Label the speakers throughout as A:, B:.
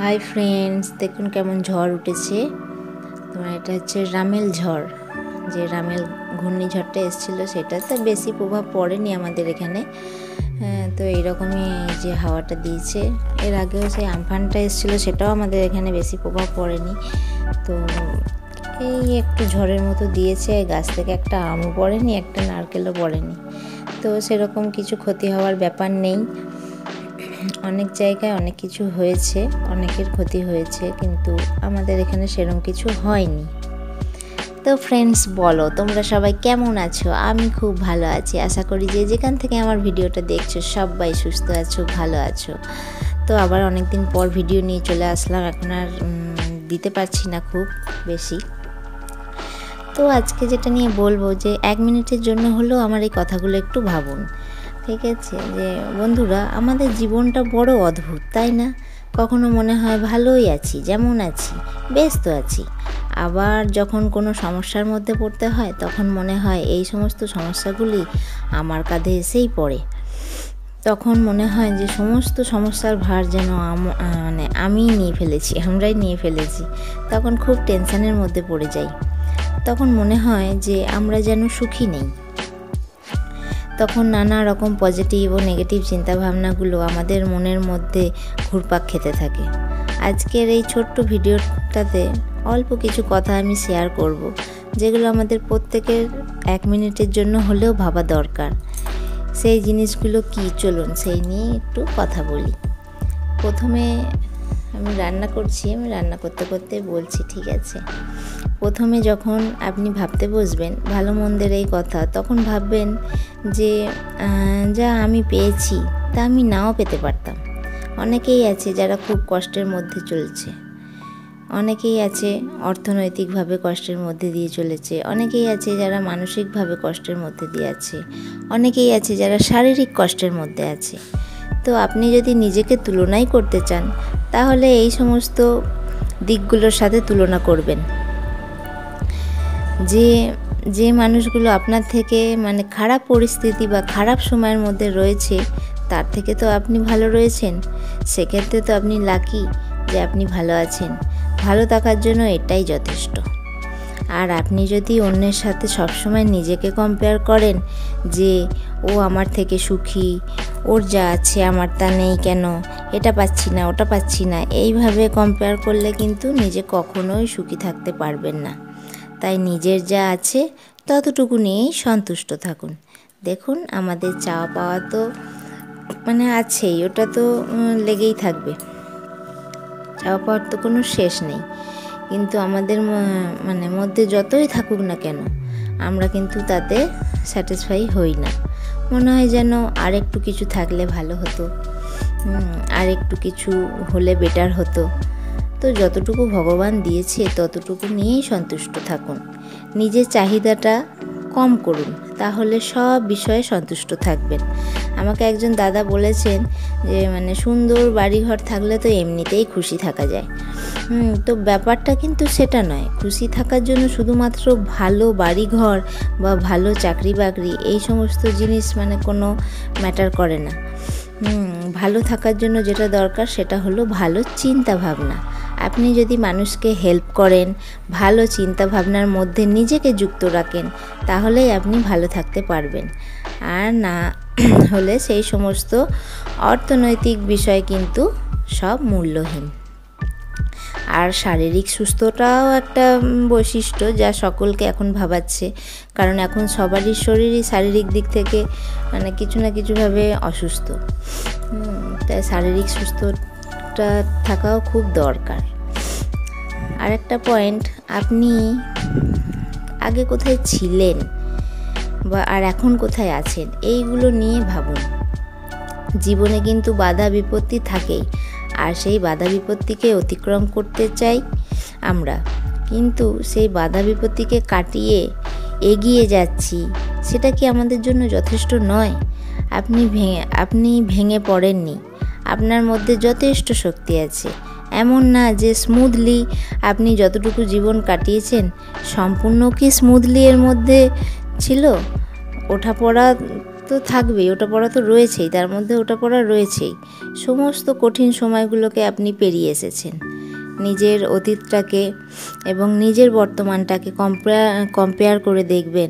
A: Hi friends, দেখুন কেমন ঝড় উঠেছে। তোমার এটা হচ্ছে রামেল ঝড়। যে রামেল ঘূর্ণিঝড়টা এসেছিলো সেটাতে বেশি প্রভাব পড়েনি আমাদের এখানে। তো এইরকমই যে হাওয়াটা দিয়েছে। এর আগেও সেই আমফানটা এসেছিলো, সেটাও আমাদের এখানে বেশি প্রভাব পড়েনি। তো এই একটু ঝড়ের মতো দিয়েছে, গাছ থেকে একটা আমও পড়েনি, একটা নারকেলও পড়েনি। তো সেরকম কিছু ক্ষতি হওয়ার ব্যাপার নেই। অনেক জায়গায় অনেক কিছু হয়েছে, অনেকের ক্ষতি হয়েছে, কিন্তু আমাদের এখানে সেরকম কিছু হয়নি। তো ফ্রেন্ডস, বলো তোমরা সবাই কেমন আছো? আমি খুব ভালো আছি। আশা করি যে যেখান থেকে আমার ভিডিওটা দেখছো সবাই সুস্থ আছো, ভালো আছো। তো আবার অনেক দিন পর ভিডিও নিয়ে চলে আসলাম। এখন আর দিতে পারছি না খুব বেশি। তো আজকে যেটা নিয়ে বলবো, যে 1 মিনিটের জন্য হলেও আমার এই কথাগুলো একটু ভাবুন, ঠিক আছে? যে বন্ধুরা, আমাদের জীবনটা বড় অদ্ভুত, তাই না? কখনো মনে হয় ভালোই আছি, যেমন আছি, ব্যস্ত আছি। আবার যখন কোনো সমস্যার মধ্যে পড়তে হয়, তখন মনে হয় এই সমস্ত সমস্যাগুলি আমার কাঁধে এসেই পড়ে। তখন মনে হয় যে সমস্ত সমস্যার ভার যেন আমিই নিয়ে ফেলেছি, আমরাই নিয়ে ফেলেছি। তখন খুব টেনশনের মধ্যে পড়ে যাই। তখন মনে হয় যে আমরা যেন সুখী নেই। তখন নানা রকম পজিটিভ ও নেগেটিভ চিন্তাভাবনাগুলো আমাদের মনের মধ্যে ঘুরপাক খেতে থাকে। আজকের এই ছোট্ট ভিডিওটাতে অল্প কিছু কথা আমি শেয়ার করব, যেগুলো আমাদের প্রত্যেকের 1 মিনিটের জন্য হলেও ভাবা দরকার। সেই জিনিসগুলো কি, চলুন সেই নিয়ে একটু কথা বলি। প্রথমে আমি রান্না করছি, আমি রান্না করতে করতে বলছি, ঠিক আছে? প্রথমে যখন আপনি ভাবতে বসবেন ভালো মন্দের এই কথা, তখন ভাববেন যে যা আমি পেয়েছি তা আমি নাও পেতে পারতাম। অনেকেই আছে যারা খুব কষ্টের মধ্যে চলছে, অনেকেই আছে অর্থনৈতিকভাবে কষ্টের মধ্যে দিয়ে চলেছে, অনেকেই আছে যারা মানসিকভাবে কষ্টের মধ্যে দিয়ে আছে, অনেকেই আছে যারা শারীরিক কষ্টের মধ্যে আছে। তো আপনি যদি নিজেকে তুলনাই করতে চান, তাহলে এই সমস্ত দিকগুলোর সাথে তুলনা করবেন। যে মানুষগুলো আপনার থেকে খারাপ পরিস্থিতি বা খারাপ সময়ের মধ্যে রয়েছে, তার থেকে তো আপনি ভালো রয়েছেন। সেক্ষেত্রে তো আপনি লাকি যে আপনি ভালো আছেন। ভালো থাকার জন্য এটাই যথেষ্ট। আর আপনি যদি অন্যের সাথে সবসময় নিজেকে কম্পেয়ার করেন, যে ও আমার থেকে সুখী, ওর যা আছে আমার তা নেই কেন, এটা পাচ্ছি না, ওটা পাচ্ছি না, এইভাবে কম্পেয়ার করলে কিন্তু নিজে কখনোই সুখী থাকতে পারবেন না। তাই নিজের যা আছে ততটুকু নিয়েই সন্তুষ্ট থাকুন। দেখুন, আমাদের চাওয়া পাওয়া তো আছেই, ওটা তো লেগেই থাকবে। চাওয়া পাওয়ার তো কোনো শেষ নেই, কিন্তু আমাদের মধ্যে যতই থাকুক না কেন, আমরা কিন্তু তাতে স্যাটিসফাই হই না। মনে হয় যেন আর একটু কিছু থাকলে ভালো হতো, আর একটু কিছু হলে বেটার হতো। তো যতটুকু ভগবান দিয়েছে ততটুকু নিয়েই সন্তুষ্ট থাকুন। নিজের চাহিদাটা কম করুন, তাহলে সব বিষয়ে সন্তুষ্ট থাকবেন। আমাকে একজন দাদা বলেছেন যে সুন্দর বাড়িঘর থাকলে তো এমনিতেই খুশি থাকা যায়। তো ব্যাপারটা কিন্তু সেটা নয়। খুশি থাকার জন্য শুধুমাত্র ভালো বাড়িঘর বা ভালো চাকরি বাকরি এই সমস্ত জিনিস কোনো ম্যাটার করে না। ভালো থাকার জন্য যেটা দরকার সেটা হলো ভালো চিন্তা ভাবনা। আপনি যদি মানুষকে হেল্প করেন, ভালো চিন্তা ভাবনার মধ্যে নিজেকে যুক্ত রাখেন, তাহলেই আপনি ভালো থাকতে পারবেন। আর না হলে সেই সমস্ত অর্থনৈতিক বিষয় কিন্তু সব মূল্যহীন। আর শারীরিক সুস্থতাও একটা বৈশিষ্ট্য যা সকলকে এখন ভাবাচ্ছে, কারণ এখন সবারই শরীরই শারীরিক দিক থেকে কিছু না কিছুভাবে অসুস্থ। তাই শারীরিক সুস্থতা থাকাও খুব দরকার। আর একটা পয়েন্ট, আপনি আগে কোথায় ছিলেন আর এখন কোথায় আছেন, এইগুলো নিয়ে ভাবুন। জীবনে কিন্তু বাধা বিপত্তি থাকেই, আর সেই বাধা বিপত্তিকে অতিক্রম করতে চাই আমরা, কিন্তু সেই বাধা বিপত্তিকে কাটিয়ে এগিয়ে যাচ্ছি, সেটা কি আমাদের জন্য যথেষ্ট নয়? আপনি ভেঙে পড়েননি, আপনার মধ্যে যথেষ্ট শক্তি আছে। এমন না যে স্মুথলি আপনি যতটুকু জীবন কাটিয়েছেন সম্পূর্ণ কি স্মুথলি এর মধ্যে ছিল? ওঠাপড়া তো থাকবেই, ওঠাপড়া তো রয়েছেই, তার মধ্যে ওঠাপড়া রয়েছেই। সমস্ত কঠিন সময়গুলোকে আপনি পেরিয়ে এসেছেন। নিজের অতীতটাকে এবং নিজের বর্তমানটাকে কম্পেয়ার করে দেখবেন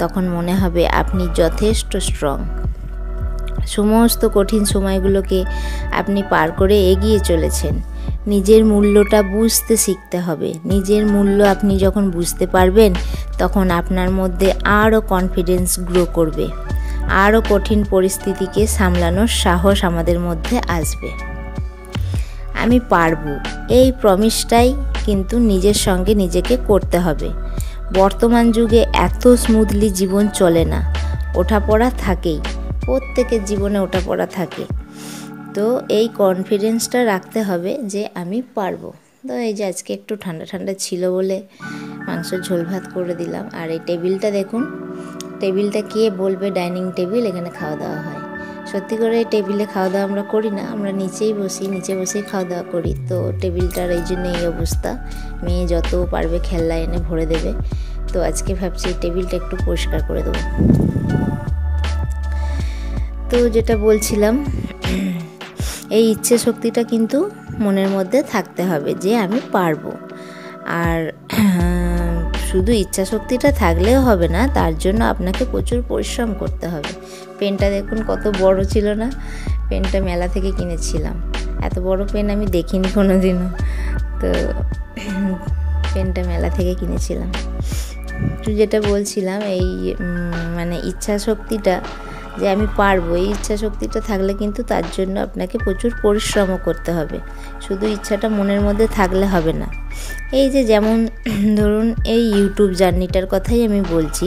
A: তখন মনে হবে আপনি যথেষ্ট স্ট্রং। সমস্ত কঠিন সময়গুলোকে আপনি পার করে এগিয়ে চলেছেন। নিজের মূল্যটা বুঝতে শিখতে হবে। নিজের মূল্য আপনি যখন বুঝতে পারবেন, তখন আপনার মধ্যে আরও কনফিডেন্স গ্রো করবে, আরও কঠিন পরিস্থিতিকে সামলানোর সাহস আমাদের মধ্যে আসবে। আমি পারবো, এই প্রমিসটাই কিন্তু নিজের সঙ্গে নিজেকে করতে হবে। বর্তমান যুগে এত স্মুথলি জীবন চলে না, ওঠাপড়া থাকেই, প্রত্যেকের জীবনে ওঠাপড়া থাকে। তো এই কনফিডেন্সটা রাখতে হবে যে আমি পারবো। তো এই যে আজকে একটু ঠান্ডা ঠান্ডা ছিল বলে মাংসের ঝোল ভাত করে দিলাম। আর এই টেবিলটা দেখুন, টেবিলটা কে বলবে ডাইনিং টেবিল, এখানে খাওয়া দাওয়া হয়। সত্যি করে এই টেবিলে খাওয়া দাওয়া আমরা করি না, আমরা নিচেই বসি, নিচে বসেই খাওয়া দাওয়া করি। তো টেবিলটার এই জন্য এই অবস্থা। মেয়ে যত পারবে খেলনা এনে ভরে দেবে। তো আজকে ভাবছি এই টেবিলটা একটু পরিষ্কার করে দেবো। তো যেটা বলছিলাম, এই ইচ্ছে শক্তিটা কিন্তু মনের মধ্যে থাকতে হবে যে আমি পারবো। আর শুধু ইচ্ছা শক্তিটা থাকলেও হবে না, তার জন্য আপনাকে প্রচুর পরিশ্রম করতে হবে। পেনটা দেখুন কত বড় ছিল না, পেনটা মেলা থেকে কিনেছিলাম। এত বড় পেন আমি দেখিনি কোনো দিনও। তো পেনটা মেলা থেকে কিনেছিলাম। তো যেটা বলছিলাম, এই মানে ইচ্ছা শক্তিটা যে আমি পারবো, এই ইচ্ছা শক্তিটা থাকলে কিন্তু তার জন্য আপনাকে প্রচুর পরিশ্রমও করতে হবে। শুধু ইচ্ছাটা মনের মধ্যে থাকলে হবে না। এই যে যেমন ধরুন এই ইউটিউব জার্নিটার কথাই আমি বলছি,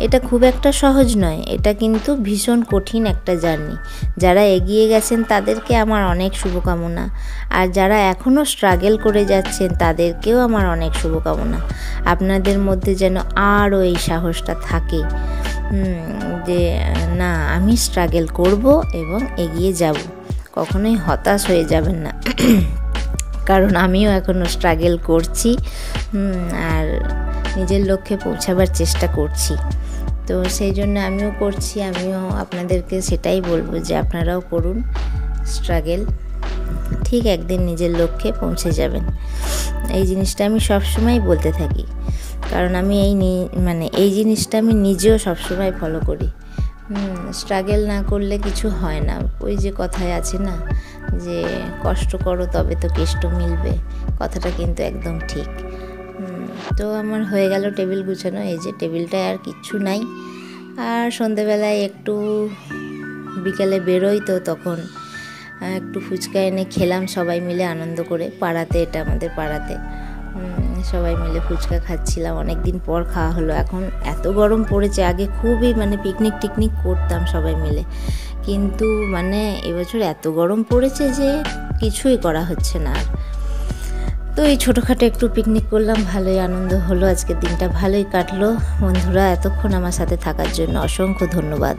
A: এটা খুব একটা সহজ নয়, এটা কিন্তু ভীষণ কঠিন একটা জার্নি। যারা এগিয়ে গেছেন তাদেরকে আমার অনেক শুভকামনা, আর যারা এখনও স্ট্রাগল করে যাচ্ছেন তাদেরকেও আমার অনেক শুভকামনা। আপনাদের মধ্যে যেন আরও এই সাহসটা থাকে যে না, আমি স্ট্রাগল করব এবং এগিয়ে যাব। কখনোই হতাশ হয়ে যাবেন না, কারণ আমিও এখনও স্ট্রাগল করছি আর নিজের লক্ষ্যে পৌঁছাবার চেষ্টা করছি। তো সেই জন্য আমিও করছি, আমিও আপনাদেরকে সেটাই বলবো যে আপনারাও করুন স্ট্রাগল, ঠিক একদিন নিজের লক্ষ্যে পৌঁছে যাবেন। এই জিনিসটা আমি সবসময় বলতে থাকি, কারণ আমি এই জিনিসটা আমি নিজেও সবসময় ফলো করি। স্ট্রাগল না করলে কিছু হয় না। ওই যে কথায় আছে না যে কষ্ট করো তবে তো কেষ্ট মিলবে, কথাটা কিন্তু একদম ঠিক। তো আমার হয়ে গেল টেবিল গুছানো। এই যে টেবিলটায় আর কিচ্ছু নাই। আর সন্ধেবেলায় একটু বিকালে বেরোই, তো তখন একটু ফুচকা এনে খেলাম সবাই মিলে আনন্দ করে। পাড়াতে, এটা আমাদের পাড়াতে, সবাই মিলে ফুচকা খাচ্ছিলাম। অনেক দিন পর খাওয়া হলো। এখন এত গরম পড়েছে, আগে খুবই পিকনিক করতাম সবাই মিলে, কিন্তু এবছর এত গরম পড়েছে যে কিছুই করা হচ্ছে না। তো এই ছোটোখাটো একটু পিকনিক করলাম, ভালোই আনন্দ হলো। আজকের দিনটা ভালোই কাটলো। বন্ধুরা, এতক্ষণ আমার সাথে থাকার জন্য অসংখ্য ধন্যবাদ।